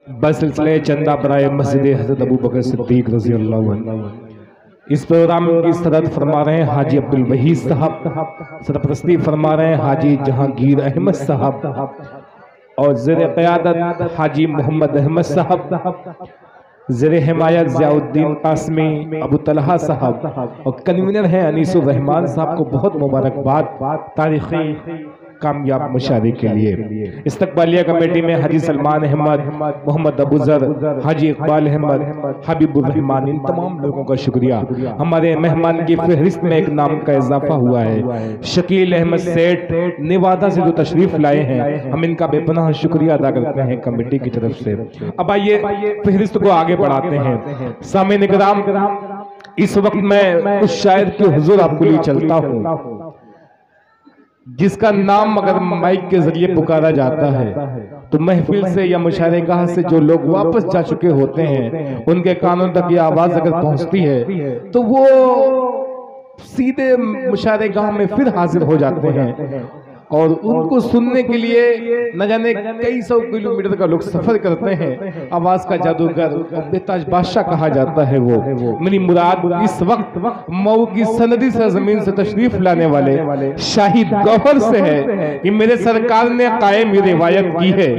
बसिलसिले चंदा बराए मस्जिद हज़रत अबू बकर सिद्दीक रज़ी अल्लाह अन्हु। इस प्रोग्राम की सदर फरमा रहे हैं हाजी अब्दुल वहीद साहब, सरपरस्ती फरमा रहे हैं हाजी जहांगीर अहमद साहब और ज़ेर क़यादत हाजी मोहम्मद अहमद साहब, ज़ेर हिमायत ज़ियाउद्दीन कासमी अबू तलहा साहब और कन्वीनर हैं अनीसुर रहमान साहब को बहुत मुबारकबाद तारीख़ी कामयाब मुशारे के लिए। इस्तकबालिया कमेटी में हाजी सलमान अहमद, मोहम्मद अबूजर, हाजी इकबाल अहमद, हबीबुर रहमान, इन तमाम लोगों का शुक्रिया। हमारे मेहमान की फहरिस्त में एक नाम का इजाफा हुआ है, शकील अहमद सेठ नेवादा से जो तशरीफ लाए हैं, हम इनका बेपनाह शुक्रिया अदा करते हैं कमेटी की तरफ से। अब आइए फहरिस्त को आगे बढ़ाते हैं। सामईन किराम, इस वक्त मैं उस शायर के हुजूर आपके लिए चलता हूँ जिसका नाम अगर माइक के जरिए पुकारा जाता है तो महफिल से या मुशायरेगाह से जो लोग वापस जा चुके होते हैं उनके कानों तक ये आवाज अगर पहुंचती है तो वो सीधे मुशायरेगाह में फिर हाजिर हो जाते हैं और उनको सुनने के लिए न जाने कई सौ किलोमीटर का लोग सफर करते हैं। आवाज का जादूगर और बेताज बादशाह कहा जाता है वो। मेरी मुराद इस वक्त मऊ की सनदी सरजमीन से तशरीफ लाने वाले शाहिद गौहर से है कि मेरे सरकार ने कायम ये रिवायत की है,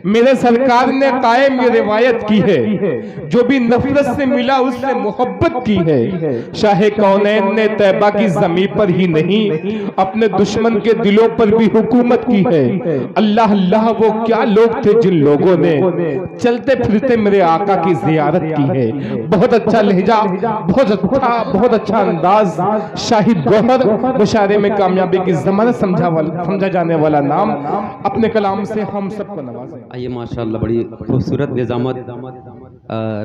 मेरे सरकार ने कायम ये रिवायत की है, जो भी नफरत से मिला उससे मोहब्बत की है। शाह कौनैन ने तैबा की ज़मीन पर ही नहीं अपने दुश्मन के दिलों पर भी हुकूमत की है। अल्लाह अल्लाह वो क्या लोग थे जिन लोगों ने चलते फिरते मेरे आका की जियारत की है। बहुत अच्छा लहजा, बहुत अच्छा अंदाज, शाहिद गौहर मुशायरे में कामयाबी की ज़मानत समझा जाने वाला नाम अपने कलाम से हम सबको नवाजें। आइए माशाअल्लाह, बड़ी खूबसूरत निज़ामत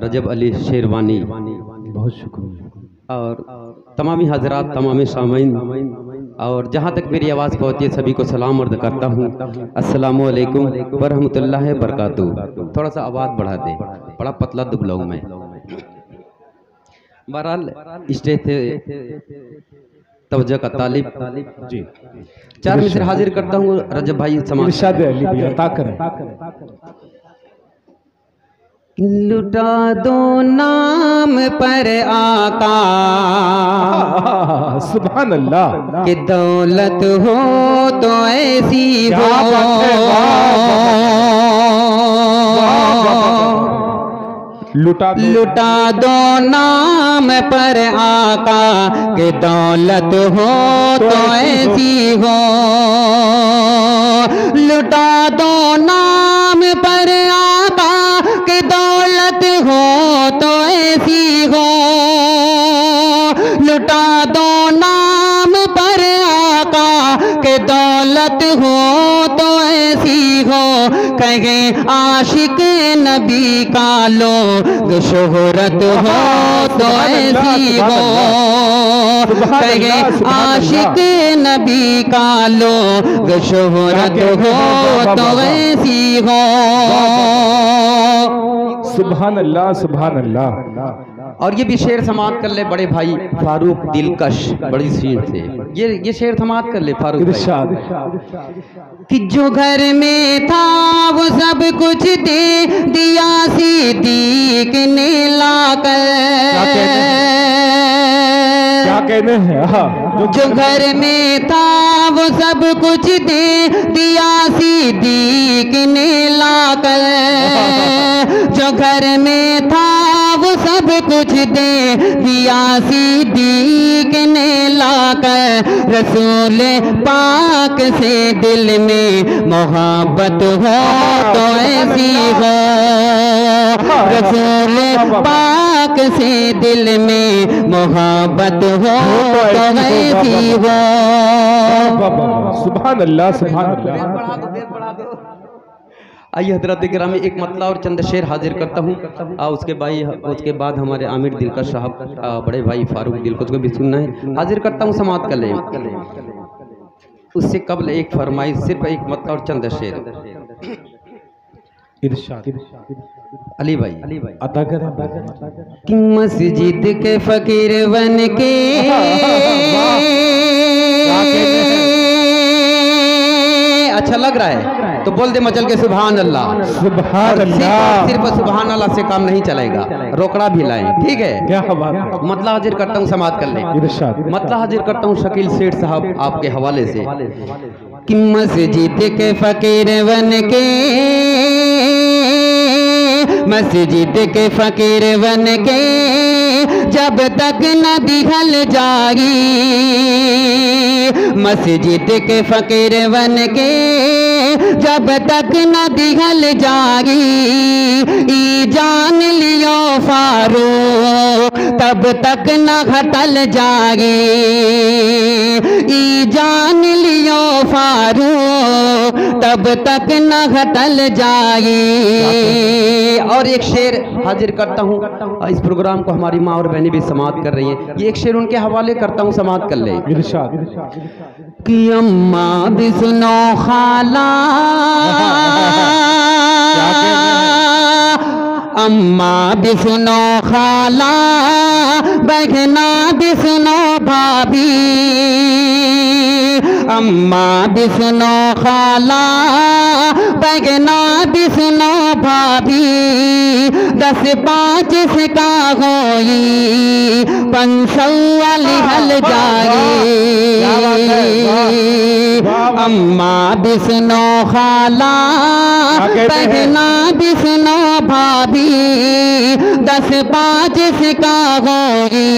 रजब अली शेरवानी, बहुत शुक्रिया। और तमामी हजरात, तमामी सामीन और जहाँ तक मेरी आवाज़ पहुँची सभी को सलाम अर्ज़ करता हूँ, अस्सलामु अलैकुम व रहमतुल्लाहि व बरकातुहू। थोड़ा सा आवाज़ बढ़ा दे, बड़ा पतला दुबला हूँ मैं। बहरहाल स्टेज थे तवज्जो का तालिब जी, चार मिसरे हाजिर करता हूँ रजब भाई समाज। लुटा दो नाम पर आका, सुभान अल्लाह, कि दौलत हो तो ऐसी हो, लुटा दो नाम पर आका, कि दौलत हो तो ऐसी हो, लुटा दो नाम पर आका, कि दौलत हो तो ऐसी हो, लुटा दो नाम पर आका, कि दौलत हो तो ऐसी हो। कहे आशिक नबी का लोग शोहरत हो तो ऐसी हो, कहे आशिक नबी का लोग शोहरत हो तो ऐसी हो। सुभान अल्लाह, सुभान अल्लाह। और ये भी शेर समाप्त कर ले बड़े भाई फारूक दिलकश, बड़ी सीट से ये शेर समाप्त कर ले फारूक कि जो घर में था वो सब कुछ दे दिया सिद्दीक ने लाकर। क्या कहने हैं? जो घर में था वो सब कुछ दे दिया सिद्दीक ने लाकर, जो घर में था वो सब कुछ दे दिया सिद्दीक ने लाकर। रसूल पाक से दिल में मोहब्बत हो तो ऐसी हो, रसूल पाक से दिल में मोहब्बत हो तो ऐसी हो। सुभान अल्लाह, सुभान अल्लाह। आइए हजरत गिरामी, एक मतला और चंद शेर हाजिर करता हूँ। उसके बाद हमारे आमिर दिलकश साहब, बड़े भाई फारूक दिलकश को भी सुनना है, हाजिर करता हूँ समाप्त कर लें। उससे कबल एक फरमाइश, सिर्फ एक मतला और चंद शेर। अली भाई अता करें कि मस्जिद के फकीर बन के अच्छा लग रहा है। तो बोल दे मचल के सुभान अल्लाह। सुभान अल्लाह। सिर्फ सुभान अल्लाह से काम नहीं चलेगा, रोकड़ा भी लाएं, ठीक है। क्या बात है। मतला हाजिर करता हूँ, समाप्त कर ले। इरशाद। मतला हाजिर करता हूँ शकील सेठ साहब आपके हवाले से कि मस्जिद के फकीर बन के, मस्जिद के फकीर बन के जब तक न दिखल जागी, मस्जिद के फकीर बन के जब तक न दिखल जागी, ई जान लियो फारूक तब तक न घटल जागी, ई जान लियो फारूक तब तक न घटल जागी। और एक शेर हाजिर करता हूँ, इस प्रोग्राम को हमारी माँ और बहनें भी समाप्त कर रही हैं, ये एक शेर उनके हवाले करता हूँ, समाप्त कर ले। इरशाद। कि अम्मा भी सुनो खाला, अम्मा भी सुनो खाला, बहना भी सुनो भाभी, अम्मा भी सुनो खाला, बहना भी सुनो भाभी, 10-5 से का होई 500 वाली हल जागी। अम्मा भी सुनो खाला, बहना भी सुनो भाभी, 10-5 से का होगी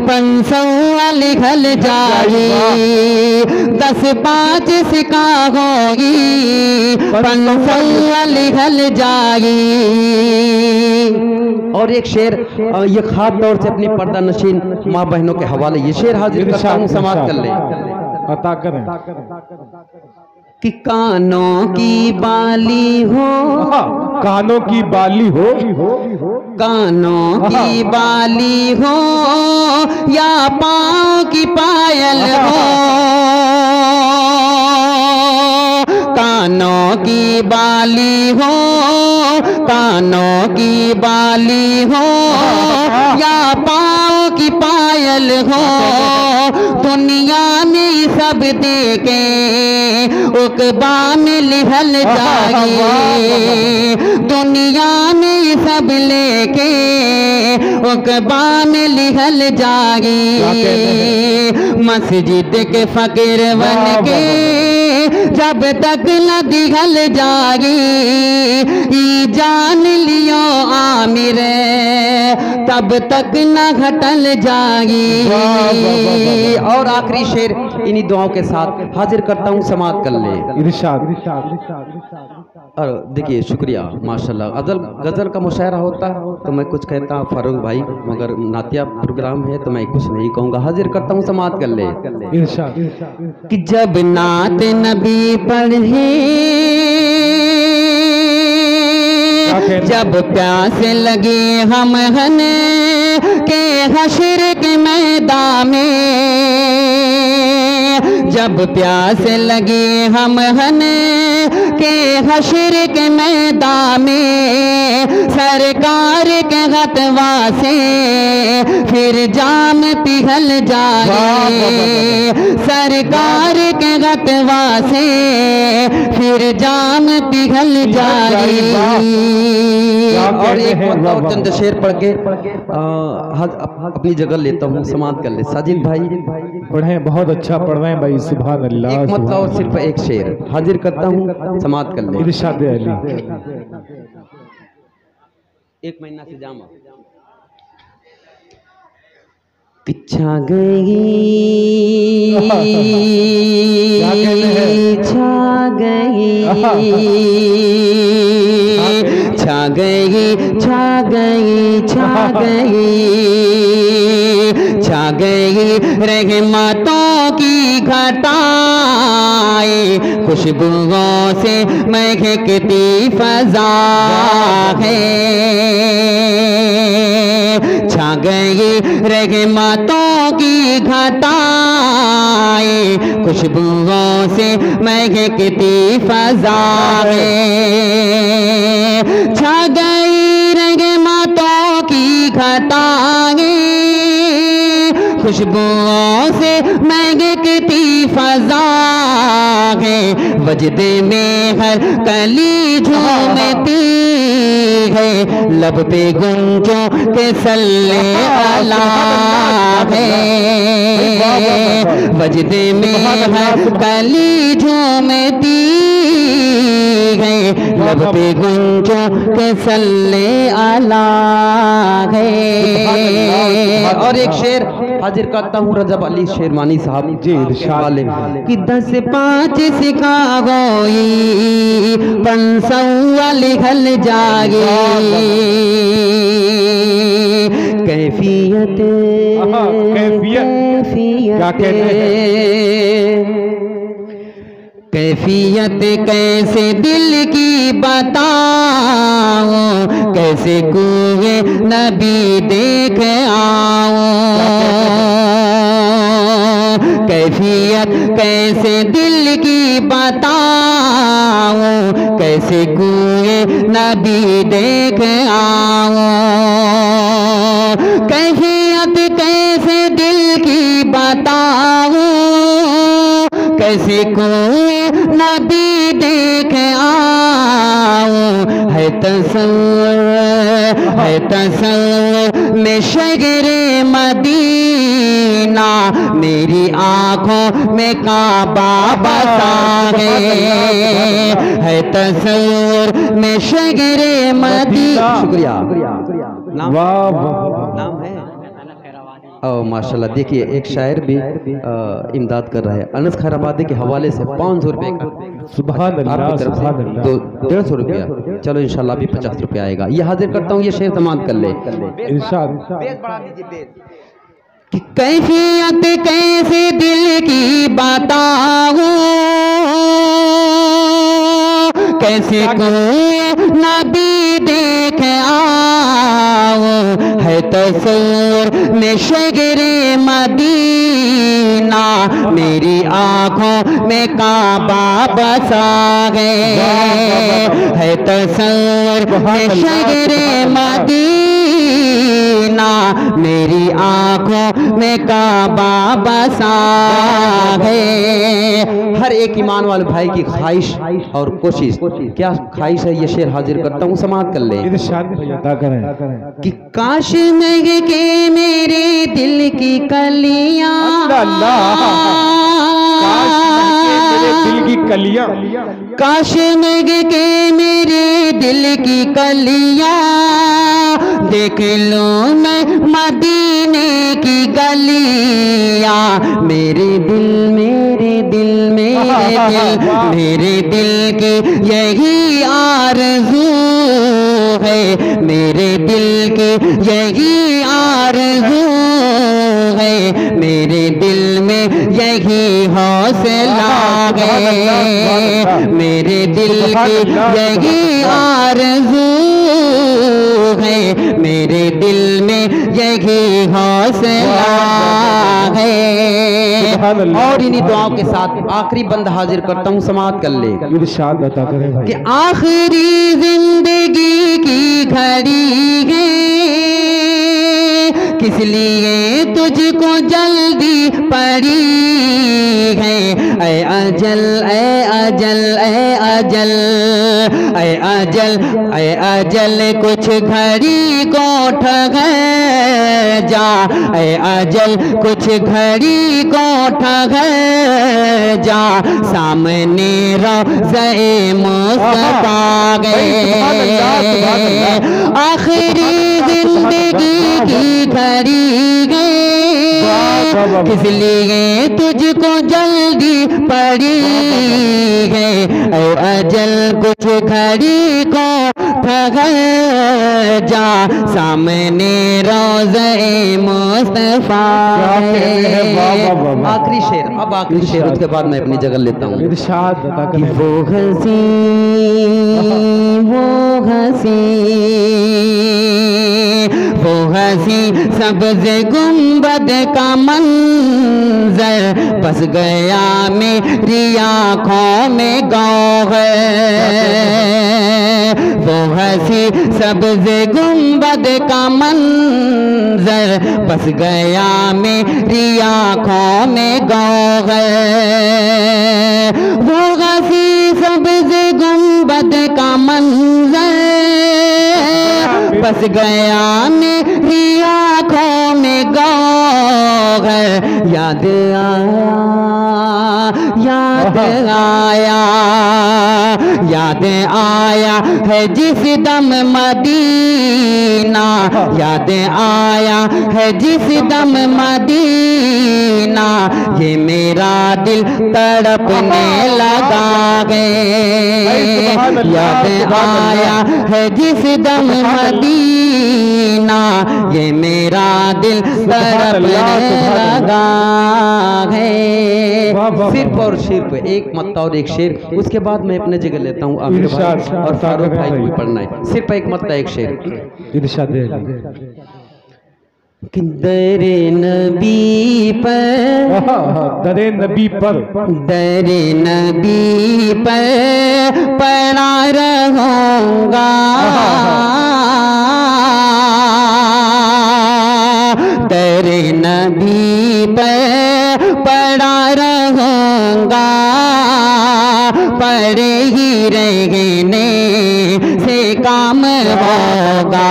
500 वाली हल जागी, 10-5 से का होगी 500 वाली हल जागी। और एक शेर ये खास तौर से अपनी पर्दा नशीन माँ बहनों के हवाले ये शेर हाजिर करता हूँ, समाप्त कर ले। अता करें कि कानों की बाली हो, कानों की बाली हो, कानों की बाली हो या पाँव की पायल हो, कानों की बाली हो, कानों की बाली हो या पाँव की पायल हो, दुनिया में सब देखे उकबा में लिहल जागी, दुनिया में सब लेके उकबा में लिहल जागी। मस्जिद के फकीर बन के जब तक न दिखल जागी, ई जान लियो आमिर तब तक न घटल जागी। और आखिरी शेर इन्हीं दुआओं के साथ हाजिर करता हूँ, समाप्त कर ले। इरशाद। और देखिए शुक्रिया माशाल्लाह। गजल का मुशायरा होता है तो मैं कुछ कहता हूँ फारूक भाई, मगर नातिया प्रोग्राम है तो मैं कुछ नहीं कहूँगा, हाजिर करता हूँ, समाप्त कर ले। इरशाद। कि जब नात नबी पढ़े, जब प्यास लगे हम हने के हशर के मैदान में, जब प्यास लगे हम हने के हशर के मैदान में, सरकार के गतवा से फिर जाम पिघल जाए, सरकार के गतवा से फिर जाम पिघल जाए। और एक और चंद शेर पढ़ के अपनी जगह लेता हूँ, समाप्त कर ले। साजिद भाई पढ़े, बहुत अच्छा पढ़ रहे हैं भाई, सुभान अल्लाह। एक मतलब और सिर्फ एक शेर हाजिर करता हूँ, समाप्त कर ले। इरशाद अली। 1 महीना से जामा पिछा गई, छा गई, छा गई, छा गई, छा गई, छा गई रहमतों की घटाएं, खुशबुओं से महकती फजा है, छा गई रहमतों की घटाएं, खुशबुओं से महकती फजा है, छा गई रहमतों की घटाएं, खुशबुओं से महकती फजा है, वजदे में हर कली झूमती है, लब पे गुंजों के सल्ले आला है, वजदे में हर कली झूमती है, लब पे गुंजों के सल्ले आला है। और एक शेर हाजिर करता हूँ रजब अली शेरवानी साहब जी इरशाद वाले कि 10-5 सिखा गोई 500 लिखल जागे, कैफियत क्या कहते हैं? कैफियत कैसे दिल की बताओ, कैसे कुए नबी देख आओ, कैफियत कैसे दिल की बताओ, कैसे कुए नबी देख आओ, कैफियत कैसे दिल की बताओ, कैसे कोई नबी देख आओ, है तसव्वुर में शगरे मदीना, मेरी आंखों में काबा बसा है तसव्वुर में शगरे मदीना। शुक्रिया। नाम है माशाल्लाह। देखिए एक शायर भी इमदाद कर रहा है, अनस खैराबादी के हवाले से 500 रुपये का, सुभान अल्लाह, आपकी तरफ से तो 150 रुपया, चलो इंशाल्लाह भी 50 रुपया आएगा। ये हाजिर करता हूँ, ये शेर समाप्त कर ले। इरशाद कि कैफियत कैसे दिल की बताऊं, कैसे कोई नबी देख आओ, है तसव्वुर में शगरे मदीना, मेरी आंखों में काबा बसा है तसव्वुर में शगरे मदीना, मेरी आंखों में काबा बसा है। हर एक ईमान वाले भाई की ख्वाहिश और कोशिश, क्या ख्वाहिश है, ये शेर हाजिर करता हूँ, समाप्त कर ले। कि काश महक के मेरे दिल की कलियां, दिल की कलियां, काश महक के मेरे दिल की कलियां, देख लो मैं मदीने की गलियां, मेरे दिल मेरे दिल मेरे दिल की यही आरज़ू है, मेरे दिल की यही आरज़ू है, मेरे दिल में यही हौसला है, मेरे दिल की यही आरज़ू है, मेरे दिल में यही हौसला है। और इन्हीं दुआओं के साथ आखिरी बंद हाजिर करता हूँ, समाप्त कर ले। इरशाद अता करें भाई। कि आखिरी जिंदगी की घड़ी है, किस लिए तुझको जल्दी पड़ी है, ऐ अजल ऐ अजल ऐ अजल ऐ अजल ऐ अजल, कुछ घड़ी को ठहर जा, ऐ अजल कुछ घड़ी को ठहर जा, सामने रोज़े मुस्तफा गए, आखिरी जिंदगी की घड़ी गए, किस लिए तुझको जल्दी पड़ी है, ऐ अजल कुछ घड़ी को ठहर जा, सामने रोज़े मुस्तफा। आखिरी शेर, अब आखिरी शेर, उसके बाद मैं अपनी जगह लेता हूँ। इरशाद अता करें। वो हंसी सब्ज़ गुंबद का मंजर, बस गया मेरी आँखों में गौहर, वो हंसी सब्ज़ गुंबद का मंजर, बस गया मेरी आँखों में गौहर, वो बस गया मेरी आँखों में गौहर, याद आया याद आया याद आया है जिस दम मदीना, याद आया है जिस दम मदीना, ये मेरा दिल तड़पने लगा गए। याद आया है जिस दम मदीना, ये मेरा दिल तड़पने लगा है। सिर्फ और सिर्फ एक मत्ता और एक शेर, उसके बाद मैं अपने जगह लेता हूँ आमिर भाई और फारूक भाई को भी पढ़ना है। सिर्फ एक मत्ता एक शेर। इरशाद कि दरे नबी पर, दरे नबी पर, दरे नबी पर पड़ा रहूंगा, दरे नबी पर पड़ा रहूंगा, पड़े ही रहने से काम होगा।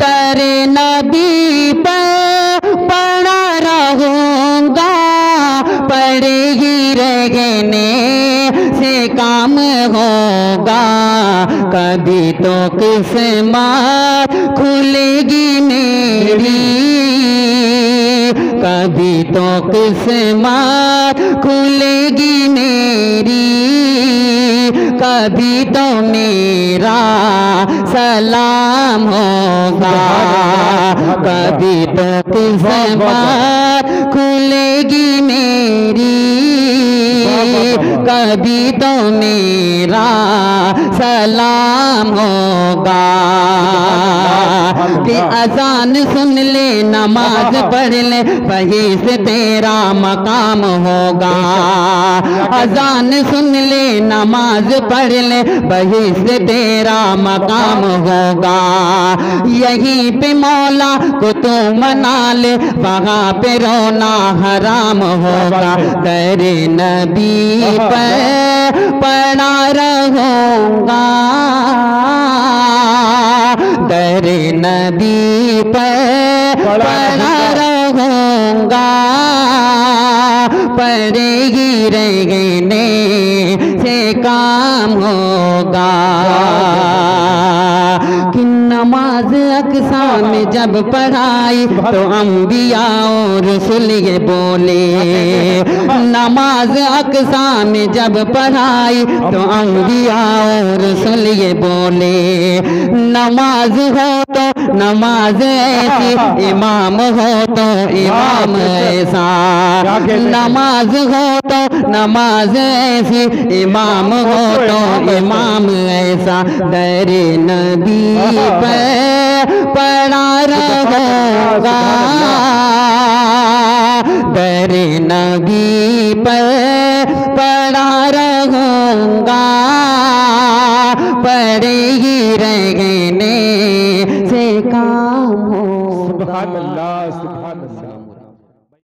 दरे नबी पर पड़ा रहूंगा, पड़े ही रहने से काम होगा। कभी तो किस्मत खुलेगी मेरी, कभी तो किस्मत खुलेगी मेरी, कभी तो मेरा सलाम होगा, कभी तो किस्मत खुलेगी मेरी, कभी तो मेरा सलाम होगा। कि अजान सुन ले नमाज पढ़ ले, वहीं से तेरा मकाम होगा। अजान सुन ले नमाज पढ़ ले, वहीं से तेरा मकाम होगा। यहीं पे मौला को तू मना ले, वहाँ पे रोना हराम होगा। तेरे नबी पर पड़ा रहूंगा, तेरे नबी पर पड़ा रहूंगा, पड़े ही रहने से काम होगा। कि नमाज अक्सा में जब पढ़ाई तो अंबिया और रसूल ये बोले, नमाज अक्सा में जब पढ़ाई तो अंबिया और रसूल ये बोले। नमाज हो तो नमाज ऐसी, इमाम हो तो इमाम ऐसा, नमाज हो तो नमाज ऐसी, इमाम हो तो इमाम ऐसा। दरे नबी पर पड़ा रहूंगा, दरे नबी पर